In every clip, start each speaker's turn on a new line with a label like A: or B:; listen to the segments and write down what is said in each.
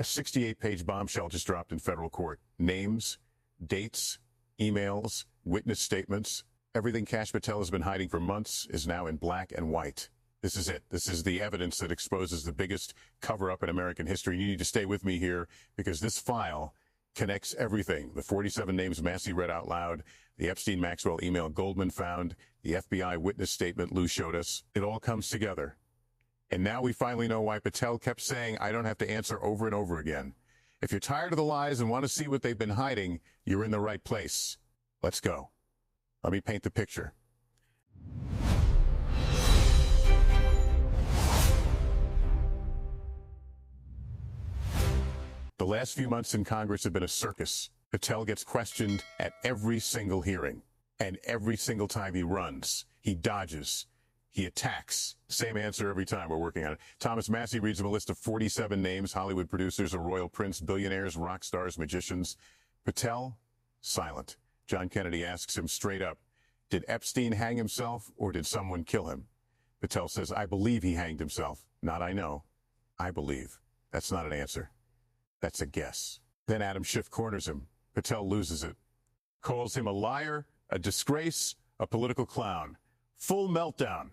A: 68-page bombshell just dropped in federal court. Names, dates, emails, witness statements. Everything Kash Patel has been hiding for months is now in black and white. This is it. This is the evidence that exposes the biggest cover-up in American history. You need to stay with me here because this file connects everything. The 47 names Massey read out loud, the Epstein-Maxwell email Goldman found, the FBI witness statement Lou showed us. It all comes together. And now we finally know why Patel kept saying, I don't have to answer over and over again. If you're tired of the lies and want to see what they've been hiding, you're in the right place. Let's go. Let me paint the picture. The last few months in Congress have been a circus. Patel gets questioned at every single hearing. And every single time he runs, he dodges, he attacks. Same answer every time. We're working on it. Thomas Massey reads him a list of 47 names, Hollywood producers, a royal prince, billionaires, rock stars, magicians. Patel, silent. John Kennedy asks him straight up, did Epstein hang himself or did someone kill him? Patel says, I believe he hanged himself. Not I know. I believe. That's not an answer. That's a guess. Then Adam Schiff corners him. Patel loses it. Calls him a liar, a disgrace, a political clown. Full meltdown.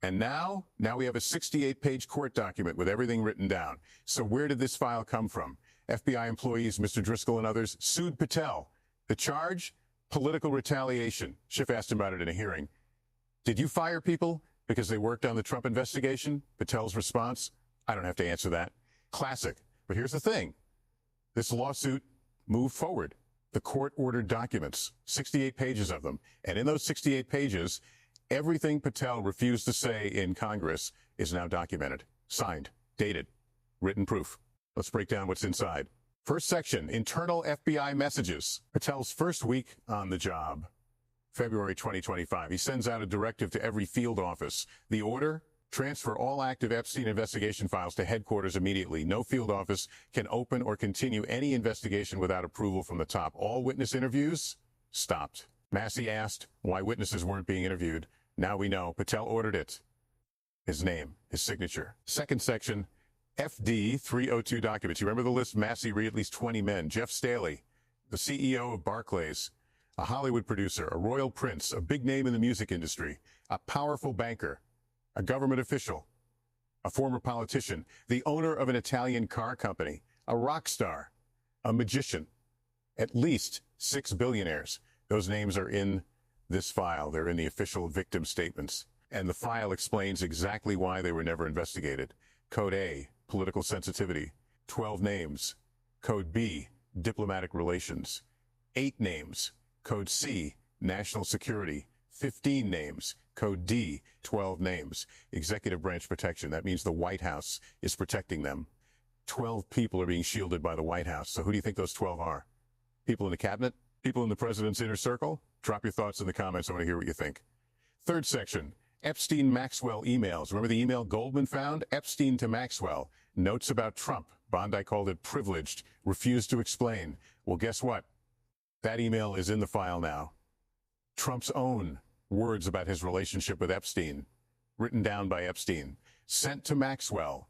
A: And now we have a 68-page court document with everything written down. So where did this file come from? FBI employees, Mr. Driscoll and others, sued Patel. The charge? Political retaliation. Schiff asked him about it in a hearing. Did you fire people because they worked on the Trump investigation? Patel's response? I don't have to answer that. Classic. But here's the thing. This lawsuit moved forward. The court ordered documents, 68 pages of them. And in those 68 pages, everything Patel refused to say in Congress is now documented, signed, dated, written proof. Let's break down what's inside. First section, internal FBI messages. Patel's first week on the job, February 2025. He sends out a directive to every field office. The order? Transfer all active Epstein investigation files to headquarters immediately. No field office can open or continue any investigation without approval from the top. All witness interviews stopped. Massey asked why witnesses weren't being interviewed. Now we know. Patel ordered it. His name, his signature. Second section, FD 302 documents. You remember the list? Massey read at least 20 men. Jeff Staley, the CEO of Barclays, a Hollywood producer, a royal prince, a big name in the music industry, a powerful banker, a government official, a former politician, the owner of an Italian car company, a rock star, a magician, at least 6 billionaires. Those names are in this file. They're in the official victim statements. And the file explains exactly why they were never investigated. Code A, political sensitivity, 12 names. Code B, diplomatic relations, 8 names. Code C, national security, 15 names. Code D, 12 names. Executive branch protection. That means the White House is protecting them. 12 people are being shielded by the White House. So who do you think those 12 are? People in the cabinet? People in the president's inner circle? Drop your thoughts in the comments. I want to hear what you think. Third section, Epstein-Maxwell emails. Remember the email Goldman found? Epstein to Maxwell. Notes about Trump. Bondi called it privileged. Refused to explain. Well, guess what? That email is in the file now. Trump's own words about his relationship with Epstein, written down by Epstein, sent to Maxwell.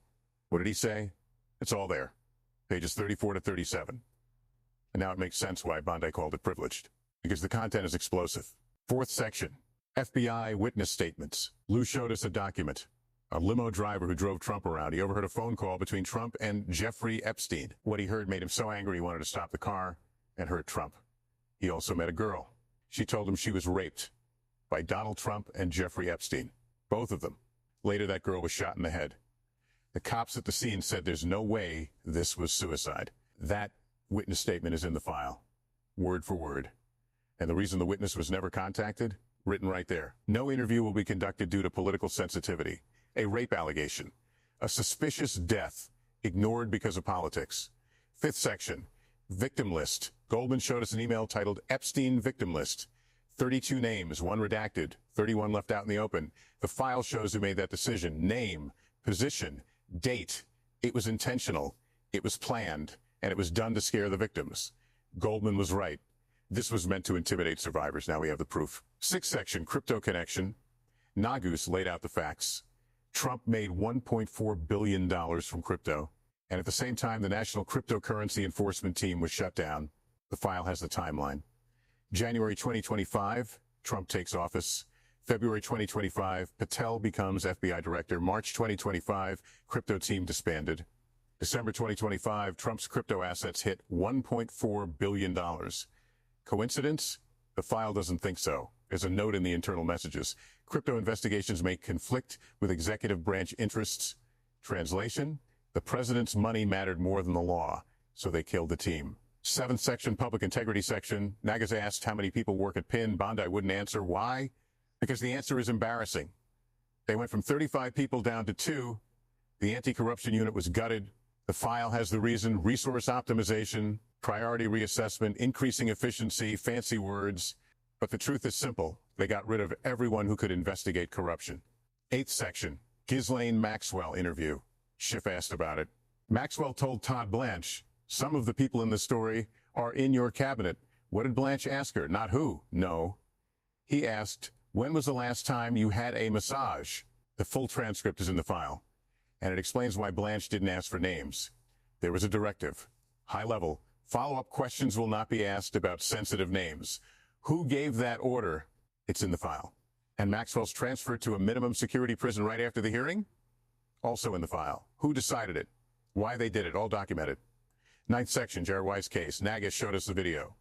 A: What did he say? It's all there. Pages 34 to 37. And now it makes sense why Bondi called it privileged, because the content is explosive. Fourth section, FBI witness statements. Lou showed us a document. A limo driver who drove Trump around. He overheard a phone call between Trump and Jeffrey Epstein. What he heard made him so angry he wanted to stop the car and hurt Trump. He also met a girl. She told him she was raped by Donald Trump and Jeffrey Epstein. Both of them. Later, that girl was shot in the head. The cops at the scene said there's no way this was suicide. That witness statement is in the file, word for word. And the reason the witness was never contacted? Written right there. No interview will be conducted due to political sensitivity. A rape allegation. A suspicious death ignored because of politics. Fifth section, victim list. Goldman showed us an email titled Epstein Victim List. 32 names, 1 redacted, 31 left out in the open. The file shows who made that decision. Name, position, date. It was intentional, it was planned, and it was done to scare the victims. Goldman was right. This was meant to intimidate survivors. Now we have the proof. Sixth section, crypto connection. Nagus laid out the facts. Trump made $1.4 billion from crypto. And at the same time, the National Cryptocurrency Enforcement Team was shut down. The file has the timeline. January 2025, Trump takes office. February 2025, Patel becomes FBI director. March 2025, crypto team disbanded. December 2025, Trump's crypto assets hit $1.4 billion. Coincidence? The file doesn't think so. There's a note in the internal messages. Crypto investigations may conflict with executive branch interests. Translation? The president's money mattered more than the law, so they killed the team. 7th section, public integrity section. Nagas asked how many people work at PIN. Bondi wouldn't answer. Why? Because the answer is embarrassing. They went from 35 people down to 2. The anti-corruption unit was gutted. The file has the reason: resource optimization, priority reassessment, increasing efficiency, fancy words. But the truth is simple. They got rid of everyone who could investigate corruption. 8th section, Ghislaine Maxwell interview. Schiff asked about it. Maxwell told Todd Blanche, some of the people in the story are in your cabinet. What did Blanche ask her? Not who. No. He asked, when was the last time you had a massage? The full transcript is in the file, and it explains why Blanche didn't ask for names. There was a directive. High level. Follow-up questions will not be asked about sensitive names. Who gave that order? It's in the file. And Maxwell's transferred to a minimum security prison right after the hearing? Also in the file. Who decided it? Why they did it? All documented. 9th section, Jared Wise case. Nagas showed us the video.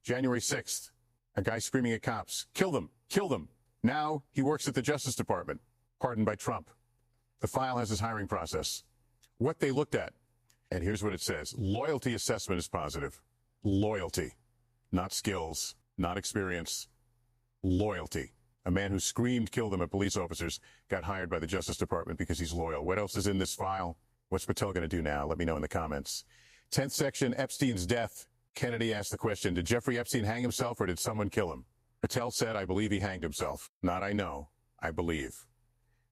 A: January 6th, a guy screaming at cops, kill them, kill them. Now he works at the Justice Department, pardoned by Trump. The file has his hiring process. What they looked at, and here's what it says. Loyalty assessment is positive. Loyalty, not skills, not experience. Loyalty. A man who screamed kill them at police officers got hired by the Justice Department because he's loyal. What else is in this file? What's Patel going to do now? Let me know in the comments. 10th section, Epstein's death. Kennedy asked the question, did Jeffrey Epstein hang himself or did someone kill him? Patel said, I believe he hanged himself. Not I know, I believe.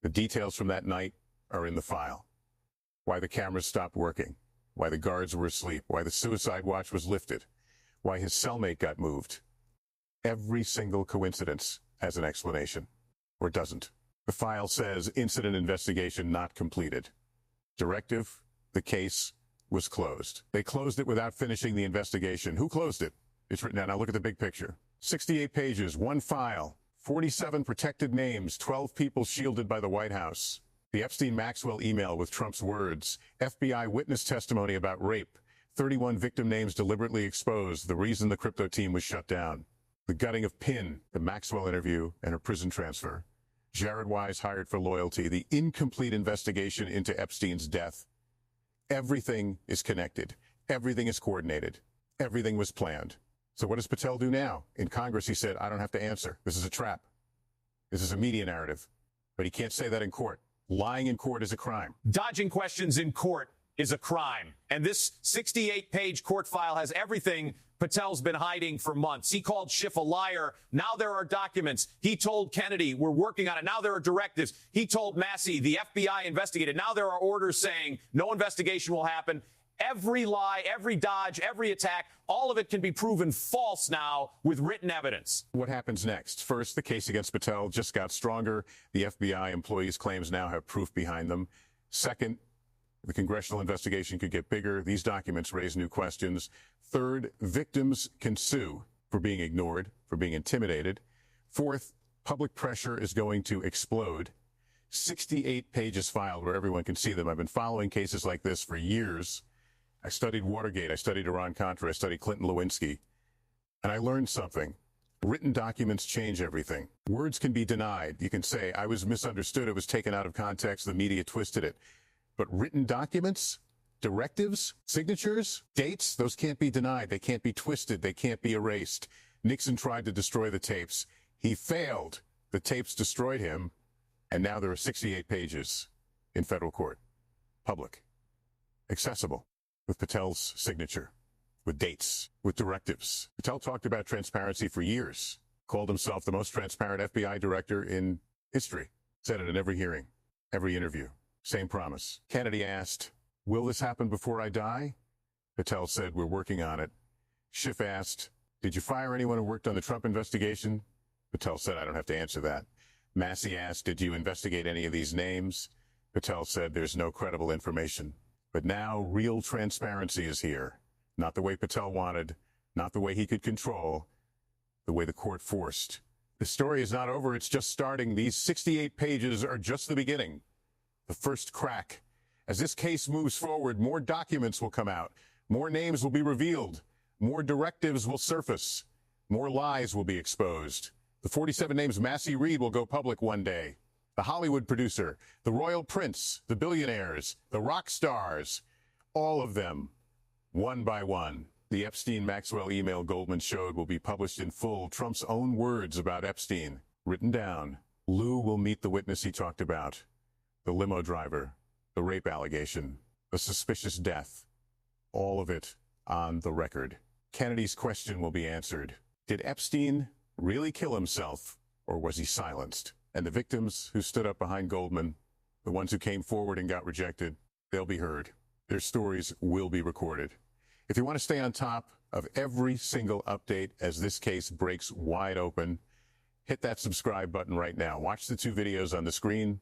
A: The details from that night are in the file. Why the cameras stopped working, why the guards were asleep, why the suicide watch was lifted, why his cellmate got moved. Every single coincidence has an explanation, or doesn't. The file says incident investigation not completed. Directive, the case was closed. They closed it without finishing the investigation. Who closed it? It's written down. Now look at the big picture. 68 pages, one file, 47 protected names, 12 people shielded by the White House. The Epstein-Maxwell email with Trump's words, FBI witness testimony about rape, 31 victim names deliberately exposed, the reason the crypto team was shut down. The gutting of PIN, the Maxwell interview, and her prison transfer. Jared Wise hired for loyalty, the incomplete investigation into Epstein's death. Everything is connected. Everything is coordinated. Everything was planned. So what does Patel do now? In Congress, he said, I don't have to answer. This is a trap. This is a media narrative. But he can't say that in court. Lying in court is a crime.
B: Dodging questions in court is a crime. And this 68-page court file has everything Patel's been hiding for months. He called Schiff a liar. Now there are documents. He told Kennedy, we're working on it. Now there are directives. He told Massey, the FBI investigated. Now there are orders saying no investigation will happen. Every lie, every dodge, every attack, all of it can be proven false now with written evidence.
A: What happens next? First, the case against Patel just got stronger. The FBI employees' claims now have proof behind them. Second, the congressional investigation could get bigger. These documents raise new questions. Third, victims can sue for being ignored, for being intimidated. Fourth, public pressure is going to explode. 68 pages filed where everyone can see them. I've been following cases like this for years. I studied Watergate. I studied Iran-Contra. I studied Clinton-Lewinsky. And I learned something. Written documents change everything. Words can be denied. You can say, I was misunderstood. It was taken out of context. The media twisted it. But written documents, directives, signatures, dates, those can't be denied. They can't be twisted. They can't be erased. Nixon tried to destroy the tapes. He failed. The tapes destroyed him. And now there are 68 pages in federal court. Public. Accessible. With Patel's signature. With dates. With directives. Patel talked about transparency for years. Called himself the most transparent FBI director in history. Said it in every hearing. Every interview. Same promise. Kennedy asked, will this happen before I die? Patel said, we're working on it. Schiff asked, did you fire anyone who worked on the Trump investigation? Patel said, I don't have to answer that. Massey asked, did you investigate any of these names? Patel said, there's no credible information. But now real transparency is here. Not the way Patel wanted, not the way he could control, the way the court forced. The story is not over, it's just starting. These 68 pages are just the beginning, the first crack. As this case moves forward, more documents will come out, more names will be revealed, more directives will surface, more lies will be exposed. The 47 names Massey Reed will go public one day. The Hollywood producer, the royal prince, the billionaires, the rock stars, all of them, one by one. The Epstein-Maxwell email Goldman showed will be published in full. Trump's own words about Epstein, written down. Lou will meet the witness he talked about, the limo driver, the rape allegation, the suspicious death, all of it on the record. Kennedy's question will be answered. Did Epstein really kill himself, or was he silenced? And the victims who stood up behind Goldman, the ones who came forward and got rejected, they'll be heard. Their stories will be recorded. If you want to stay on top of every single update as this case breaks wide open, hit that subscribe button right now. Watch the 2 videos on the screen.